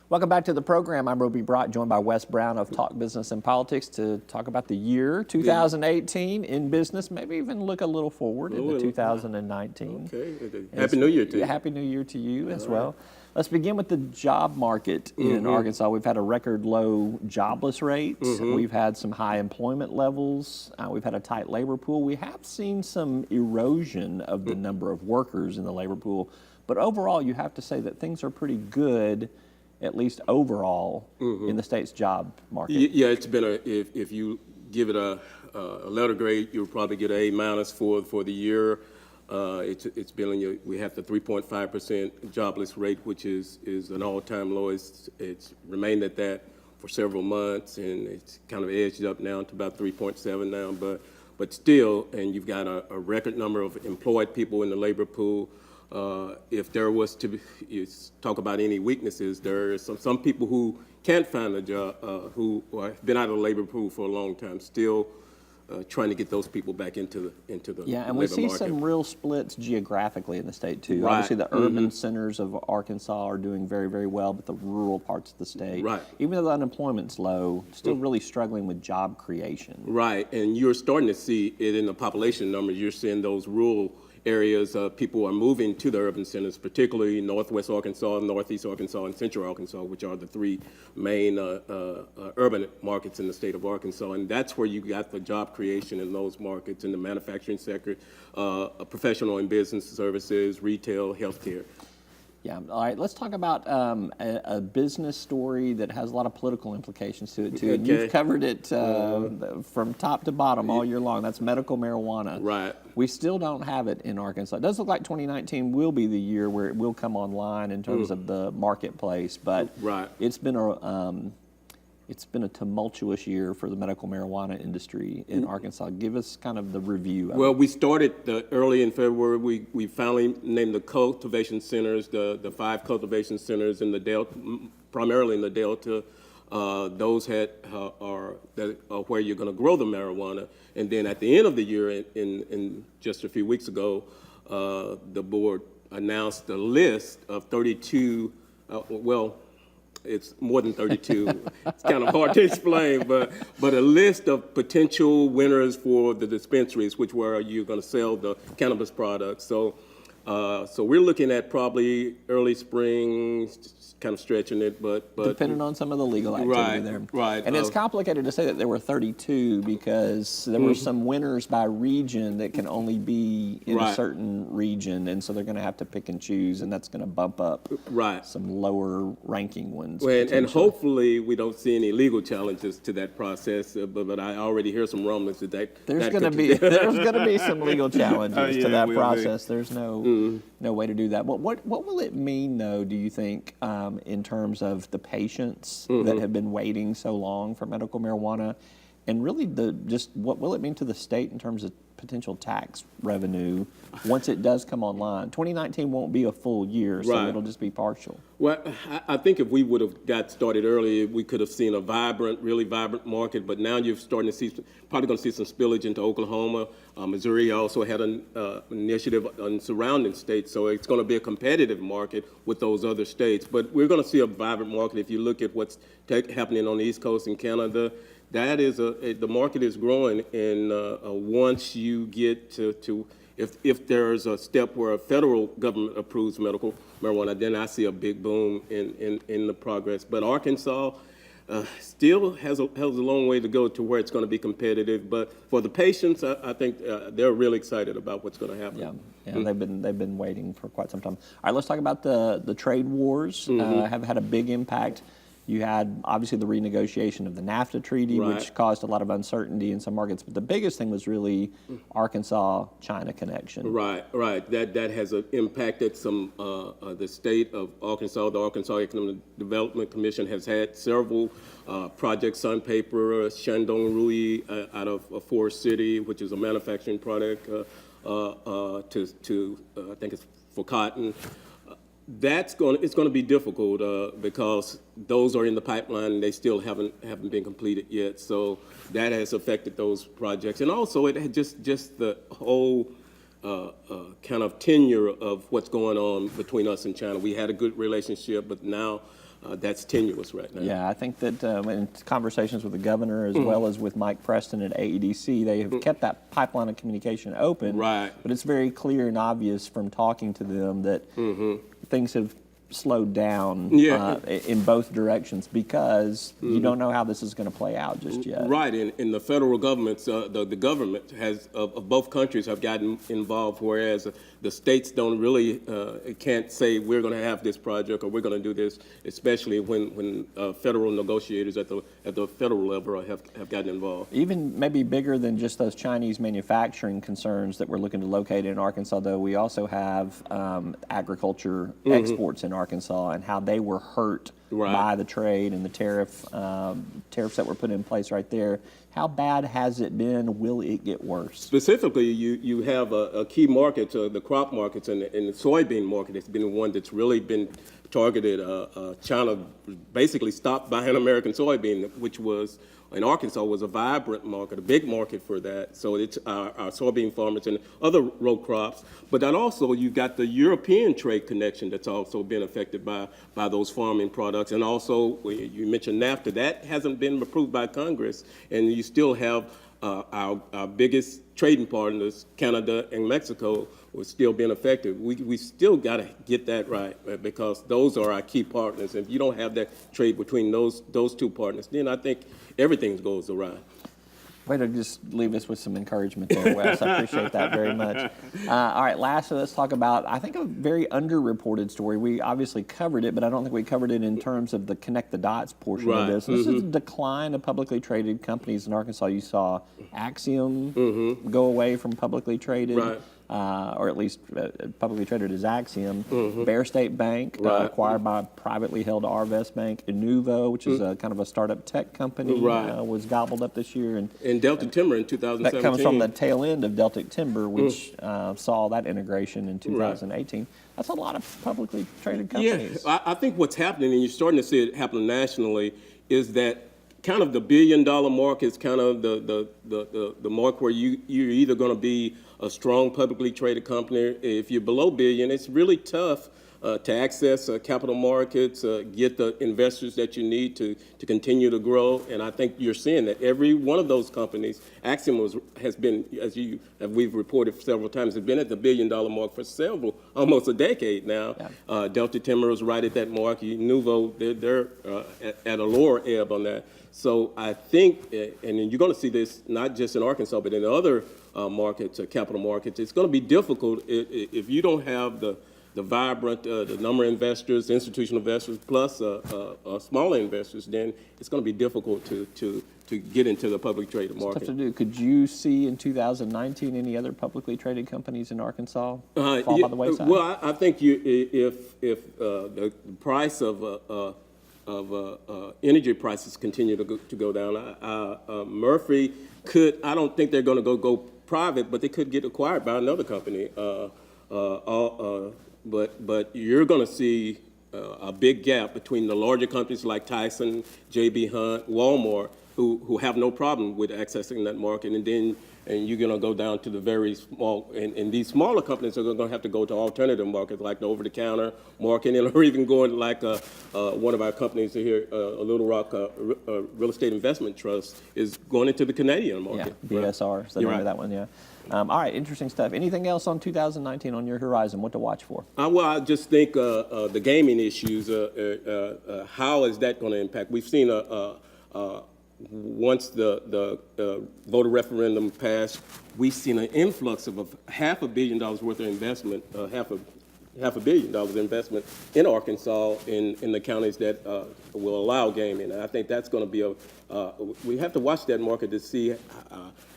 Welcome back to the program. I'm Roby Brock, joined by Wes Brown of Talk Business and Politics to talk about the year 2018 in business, maybe even look a little forward into 2019. Okay. Happy New Year to you. Happy New Year to you as well. Let's begin with the job market in Arkansas. We've had a record low jobless rate. We've had some high employment levels. We've had a tight labor pool. We have seen some erosion of the number of workers in the labor pool. But overall, you have to say that things are pretty good, at least overall, in the state's job market. Yeah, it's been if you give it a letter grade, you'll probably get an A- for the year. It's been we have the 3.5% jobless rate, which is an all-time low. It's remained at that for several months, and it's kind of edged up now to about 3.7 now. But still, and you've got a record number of employed people in the labor pool. If there was to talk about any weaknesses, there are some people who can't find a job, who have been out of the labor pool for a long time, still trying to get those people back into the labor market. Yeah, and we see some real splits geographically in the state too. Obviously, the urban centers of Arkansas are doing very, very well, but the rural parts of the state, even though the unemployment's low, still really struggling with job creation. Right, and you're starting to see it in the population numbers. You're seeing those rural areas, people are moving to the urban centers, particularly Northwest Arkansas, Northeast Arkansas, and Central Arkansas, which are the three main urban markets in the state of Arkansas. And that's where you got the job creation in those markets, in the manufacturing sector, professional and business services, retail, healthcare. Yeah. All right. Let's talk about a business story that has a lot of political implications to it too. And you've covered it from top to bottom all year long. That's medical marijuana. Right. We still don't have it in Arkansas. It does look like 2019 will be the year where it will come online in terms of the marketplace, but it's been a tumultuous year for the medical marijuana industry in Arkansas. Give us kind of the review. Well, we started early in February. We finally named the cultivation centers, the 5 cultivation centers in the Delta, primarily in the Delta. Those are where you're going to grow the marijuana. And then at the end of the year, in just a few weeks ago, the board announced a list of 32, it's more than 32. It's kind of hard to explain, but a list of potential winners for the dispensaries, which where you're going to sell the cannabis products. So we're looking at probably early spring, kind of stretching it, but depending on some of the legal activity there. Right. And it's complicated to say that there were 32 because there were some winners by region that can only be in a certain region, and so they're going to have to pick and choose, and that's going to bump up some lower ranking ones. And hopefully we don't see any legal challenges to that process, but I already hear some rumblings that there's going to be some legal challenges to that process. There's no way to do that. But what will it mean, though, do you think, in terms of the patients that have been waiting so long for medical marijuana, and really what will it mean to the state in terms of potential tax revenue once it does come online? 2019 won't be a full year, so it'll just be partial. Well, I think if we would have got started earlier, we could have seen a really vibrant market, but now you're starting to see, probably going to see some spillage into Oklahoma. Missouri also had an initiative on surrounding states, so it's going to be a competitive market with those other states. But we're going to see a vibrant market. If you look at what's happening on the East Coast in Canada, that is the market is growing, and once you get to if there's a step where a federal government approves medical marijuana, then I see a big boom in the progress. But Arkansas still has a long way to go to where it's going to be competitive. But for the patients, I think they're really excited about what's going to happen. Yeah, they've been waiting for quite some time. All right, let's talk about the trade wars. Have had a big impact. You had, obviously, the renegotiation of the NAFTA treaty, which caused a lot of uncertainty in some markets. But the biggest thing was really Arkansas-China connection. Right. That has impacted some the state of Arkansas. The Arkansas Economic Development Commission has had several projects on paper. Shandong Rui out of Forest City, which is a manufacturing product, I think it's for cotton. It's going to be difficult because those are in the pipeline and they still haven't been completed yet. So that has affected those projects, and also it had just the whole kind of tenure of what's going on between us and China. We had a good relationship, but now that's tenuous right now. Yeah, I think that in conversations with the governor as well as with Mike Preston at AEDC, they have kept that pipeline of communication open. Right. But it's very clear and obvious from talking to them that things have slowed down in both directions because you don't know how this is going to play out just yet. Right, and the federal government, the government has of both countries have gotten involved, whereas the states don't really can't say we're going to have this project or we're going to do this, especially when federal negotiators at the federal level have gotten involved. Even maybe bigger than just those Chinese manufacturing concerns that we're looking to locate in Arkansas, though, we also have agriculture exports in Arkansas and how they were hurt by the trade and the tariffs that were put in place right there. How bad has it been? Will it get worse? Specifically, you have a key market, the crop markets, and the soybean market has been one that's really been targeted. China basically stopped buying American soybean, which was in Arkansas was a vibrant market, a big market for that. So it's our soybean farmers and other row crops. But then also you've got the European trade connection that's also been affected by those farming products. And also you mentioned NAFTA, that hasn't been approved by Congress, and you still have our biggest trading partners, Canada and Mexico, were still being affected. We still got to get that right because those are our key partners. If you don't have that trade between those two partners, then I think everything goes awry. Way to just leave us with some encouragement there, Wes. I appreciate that very much. All right, lastly, let's talk about, I think, a very underreported story. We obviously covered it, but I don't think we covered it in terms of the connect the dots portion of this. This is a decline of publicly traded companies in Arkansas. You saw Axiom go away from publicly traded. Or at least publicly traded as Axiom. Bear State Bank, acquired by privately held Arvest Bank. Inuvo, which is a kind of a startup tech company, was gobbled up this year. And Delta Timber in 2017. That comes from the tail end of Delta Timber, which saw that integration in 2018. That's a lot of publicly traded companies. Yeah, I think what's happening, and you're starting to see it happen nationally, is that kind of the billion-dollar mark is kind of the mark where you're either going to be a strong publicly traded company. If you're below billion, it's really tough to access capital markets, get the investors that you need to continue to grow. And I think you're seeing that every one of those companies, Axiom has been, we've reported several times, has been at the billion-dollar mark for almost a decade now. Delta Timber is right at that mark. Nuvo, they're at a lower ebb on that. So I think, and you're going to see this not just in Arkansas, but in other markets, capital markets, it's going to be difficult if you don't have the vibrant, the number of investors, institutional investors, plus smaller investors, then it's going to be difficult to get into the public traded market. It's tough to do. Could you see in 2019 any other publicly traded companies in Arkansas fall by the wayside? Well, I think if the price of energy prices continue to go down, Murphy could, I don't think they're going to go private, but they could get acquired by another company. But you're going to see a big gap between the larger companies like Tyson, J.B. Hunt, Walmart, who have no problem with accessing that market, and you're going to go down to the very small, and these smaller companies are going to have to go to alternative markets like the over-the-counter market, or even going like one of our companies here, Little Rock Real Estate Investment Trust, is going into the Canadian market. Yeah, BSR, so remember that one, yeah. All right, interesting stuff. Anything else on 2019 on your horizon? What to watch for? Well, I just think the gaming issues, how is that going to impact? We've seen once the voter referendum passed, we've seen an influx of $500 million worth of investment, $500 million investment in Arkansas in the counties that will allow gaming. And I think that's going to be we have to watch that market to see,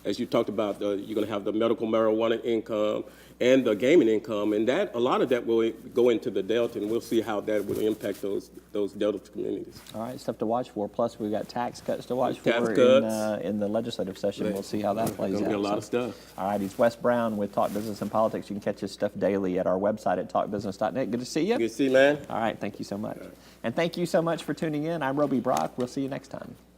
as you talked about, you're going to have the medical marijuana income and the gaming income, and that a lot of that will go into the Delta, and we'll see how that will impact those Delta communities. All right, stuff to watch for. Plus, we've got tax cuts to watch for in the legislative session. We'll see how that plays out. There'll be a lot of stuff. All right, he's Wes Brown with Talk Business and Politics. You can catch his stuff daily at our website at talkbusiness.net. Good to see you. Good to see you, man. All right, thank you so much. And thank you so much for tuning in. I'm Roby Brock. We'll see you next time.